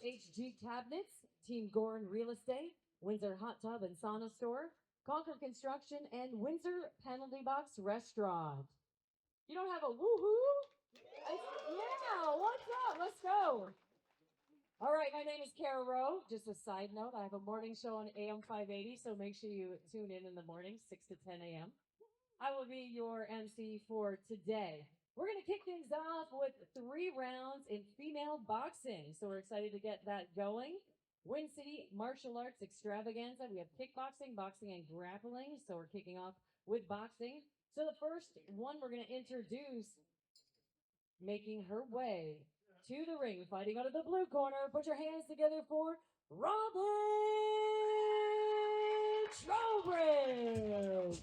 HG Cabinets, Team Gorn Real Estate, Windsor Hot Tub and Sauna Store, Concord Construction, and Windsor Penalty Box Restaurant. You don't have a woohoo? Yeah, what's up? Let's go. All right, my name is Kara Rowe. Just a side note, I have a morning show on AM 580, so make sure you tune in the morning, 6 to 10 a.m. I will be your MC for today. We're going to kick things off with 3 rounds in female boxing, so we're excited to get that going. Win City Martial Arts Extravaganza. We have kickboxing, boxing, and grappling, so we're kicking off with boxing. So the first one we're going to introduce, making her way to the ring, fighting out of the blue corner. Put your hands together for Robyn Trowbridge.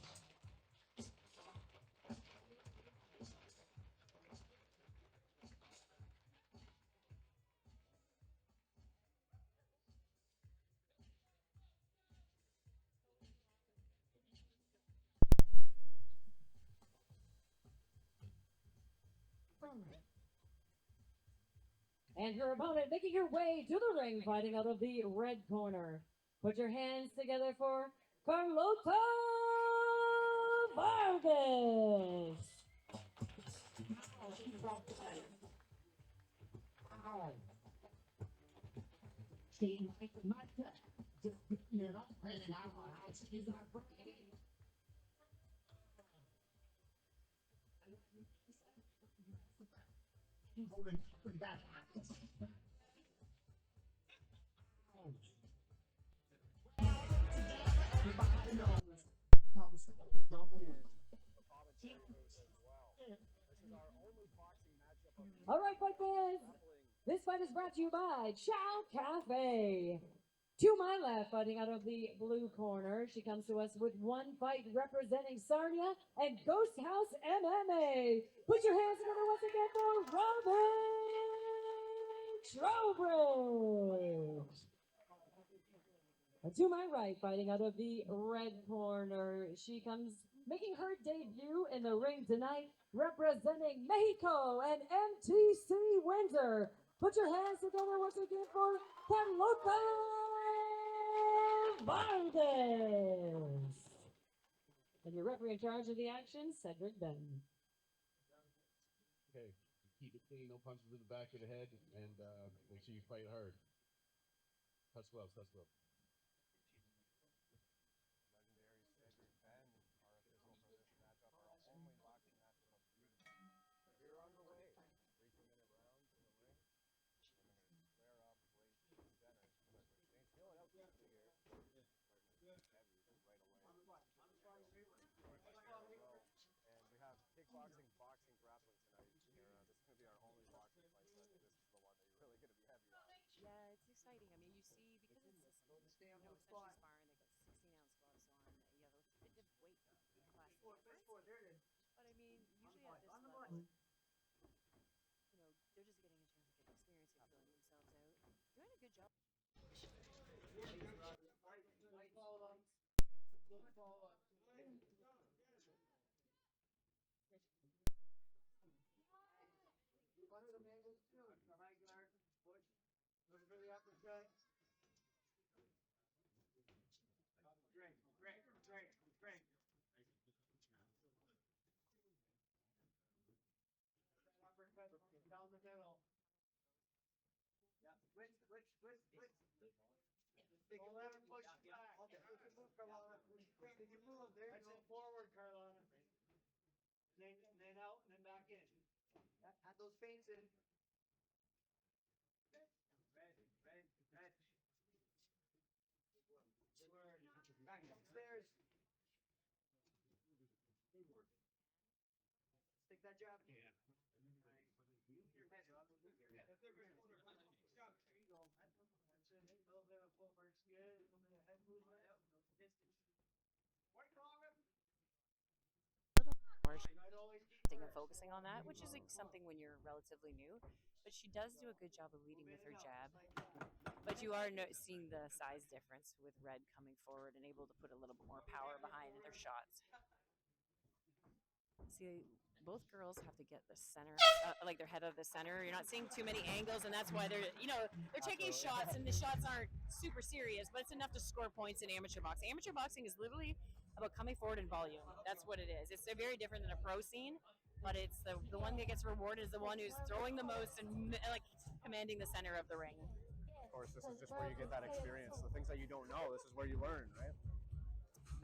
And her opponent making her way to the ring, fighting out of the red corner. Put your hands together for Carlotta Vargas. All right, fight fans. This fight is brought to you by Chow Cafe. To my left, fighting out of the blue corner, she comes to us with one fight representing Sarnia and Ghost House MMA. Put your hands together once again for Robyn Trowbridge. And to my right, fighting out of the red corner, she comes making her debut in the ring tonight, representing Mexico and MTC Windsor. Put your hands together once again for Carlotta Vargas. And your referee in charge of the action, Cedric Ben. Okay, keep it clean, no punches to the back of the head, and make sure you fight hard. Touch gloves, touch gloves. Kickboxing, boxing, grappling tonight. This is going to be our only boxing fight, so this is the one that you're really going to be heavy on. Yeah, it's exciting. I mean, you see, because it's essentially sparring, they got 16-ounce gloves on. You have a bit of weight class difference. But I mean, usually at this level, they're just getting a chance to get experience and feeling themselves out. Doing a good job. Down the middle. Yeah, switch. Don't let her push you back. Okay, move, Carlotta. Can you move? There you go. Forward, Carlotta. Then out, and then back in. Add those feints in. Red. Back upstairs. Stick that jab. Yeah. Move your head. There you go. That's it. A little bit of footwork's good. A little bit of head movement. Distance. White collar. And focusing on that, which is something when you're relatively new. But she does do a good job of leading with her jab. But you are seeing the size difference with Red coming forward and able to put a little bit more power behind their shots. See, both girls have to get the center, like their head of the center. You're not seeing too many angles, and that's why they're taking shots, and the shots aren't super serious, but it's enough to score points in amateur boxing. Amateur boxing is literally about coming forward in volume. That's what it is. It's very different than a pro scene, but it's the one that gets rewarded is the one who's throwing the most and like commanding the center of the ring. Of course, this is just where you get that experience. The things that you don't know, this is where you learn, right?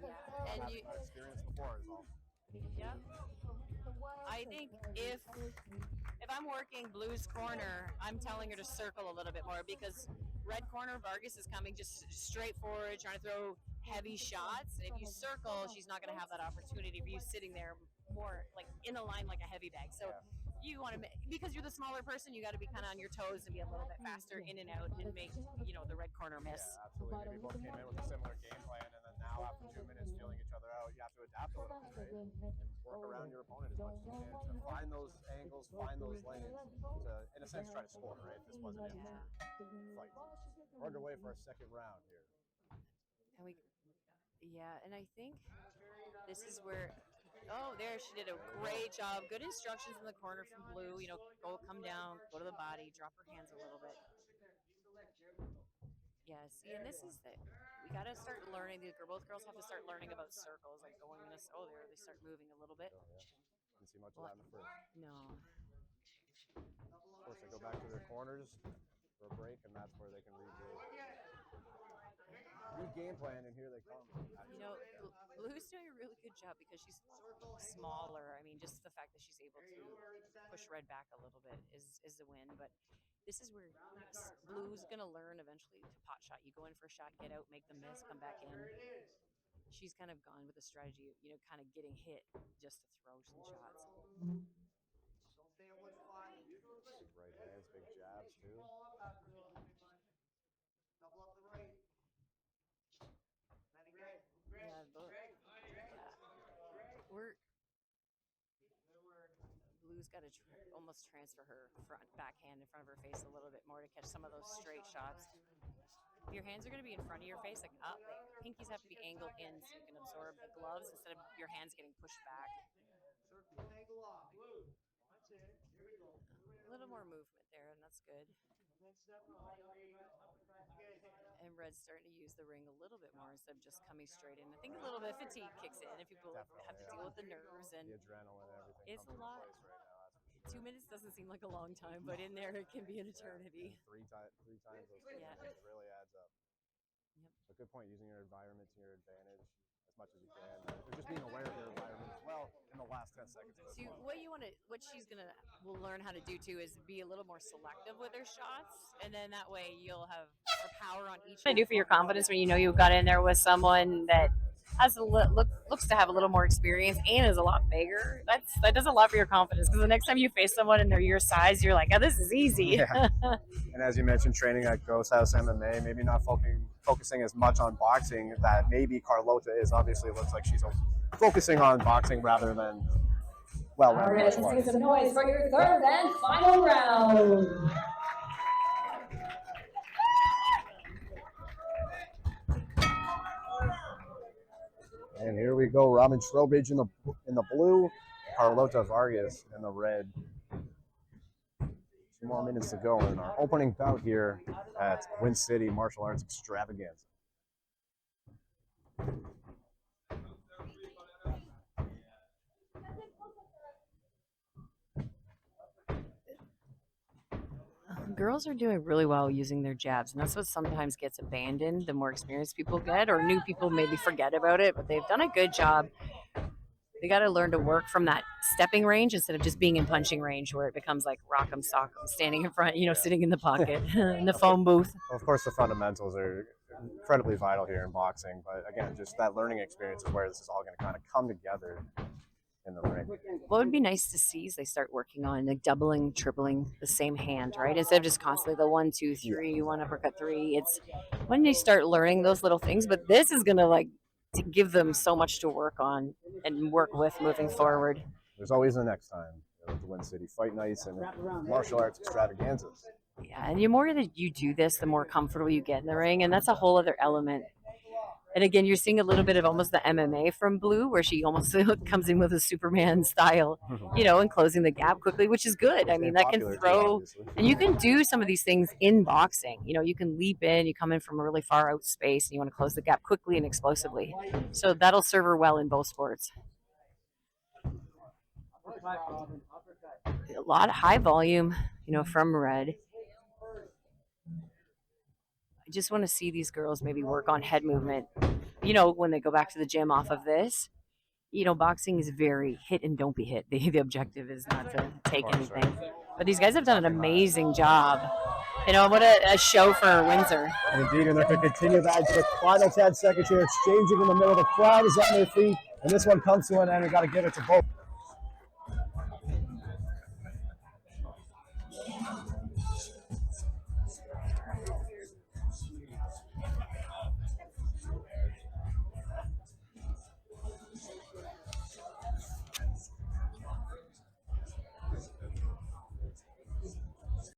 Yeah, and you not experienced before is all. Yeah. I think if I'm working blue's corner, I'm telling her to circle a little bit more because red corner Vargas is coming just straight forward, trying to throw heavy shots. And if you circle, she's not going to have that opportunity of you sitting there more like in a line like a heavy bag. So you want to, because you're the smaller person, you got to be kind of on your toes and be a little bit faster in and out and make the red corner miss. Yeah, absolutely. Maybe both came in with a similar game plan, and then now after 2 minutes feeling each other out, you have to adapt a little bit, right? And work around your opponent as much as you can to find those angles, find those lanes, to, in a sense, try to score, right? This wasn't it. Fight. We're underway for our second round here. And I think this is where. Oh, there she did a great job. Good instructions in the corner from blue. Go, come down, go to the body, drop her hands a little bit. Yeah, see, and this is we got to start learning. Both girls have to start learning about circles, like going in this. Oh, there they start moving a little bit. Oh, yeah. Didn't see much of that in the first. No. Of course, they go back to their corners for a break, and that's where they can regroup. New game plan, and here they come. Blue's doing a really good job because she's smaller. I mean, just the fact that she's able to push red back a little bit is the win. But this is where Blue's going to learn eventually to pot shot. You go in for a shot, get out, make the miss, come back in. She's kind of gone with the strategy, kind of getting hit just to throw some shots. Big right hands, big jabs, too. Blue's got to almost transfer her backhand in front of her face a little bit more to catch some of those straight shots. If your hands are going to be in front of your face, like up, pinkies have to be angled in so you can absorb the gloves instead of your hands getting pushed back. A little more movement there, and that's good. And Red's starting to use the ring a little bit more instead of just coming straight in. I think a little bit of fatigue kicks in if people have to deal with the nerves and the adrenaline and everything. It's a lot. Right now, that's for sure. 2 minutes doesn't seem like a long time, but in there it can be an eternity. Three times those 2 minutes really adds up. Yep. So good point, using your environment to your advantage as much as you can. Or just being aware of your environment as well in the last 10 seconds. So what she's will learn how to do too is be a little more selective with her shots, and then that way you'll have more power on each. What do for your confidence when you got in there with someone that has looks to have a little more experience and is a lot bigger? That does a lot for your confidence, because the next time you face someone and they're your size, you're like, oh, this is easy. Yeah. And as you mentioned, training at Ghost House MMA, maybe not focusing as much on boxing that maybe Carlotta is. Obviously, it looks like she's focusing on boxing rather than all right, let's make some noise for your third and final round. And here we go, Robyn Trowbridge in the blue, Carlotta Vargas in the red. 2 more minutes to go in our opening bout here at Win City Martial Arts Extravaganza. Girls are doing really well using their jabs, and that's what sometimes gets abandoned. The more experienced people get, or new people maybe forget about it, but they've done a good job. They got to learn to work from that stepping range instead of just being in punching range, where it becomes like rock'em sock'em, standing in front, sitting in the pocket, in the phone booth. Of course, the fundamentals are incredibly vital here in boxing, but again, just that learning experience is where this is all going to kind of come together in the ring. What would be nice to see is they start working on like doubling, tripling the same hand, right? Instead of just constantly the 1, 2, 3, 1 uppercut 3. It's when they start learning those little things, but this is going to give them so much to work on and work with moving forward. There's always the next time with the Win City Fight Nights and Martial Arts Extravaganzas. Yeah, and the more that you do this, the more comfortable you get in the ring, and that's a whole other element. And again, you're seeing a little bit of almost the MMA from Blue, where she almost comes in with a Superman style, and closing the gap quickly, which is good. I mean, that can throw, and you can do some of these things in boxing. You can leap in, you come in from a really far out space, and you want to close the gap quickly and explosively. So that'll serve her well in both sports. A lot of high volume, from Red. I just want to see these girls maybe work on head movement, when they go back to the gym off of this. Boxing is very hit and don't be hit. The objective is not to take anything. But these guys have done an amazing job. What a show for Windsor. Indeed, and they're going to continue that. Just final 10 seconds here, exchanging in the middle. The crowd is on their feet, and this one comes to an end. We've got to give it to both.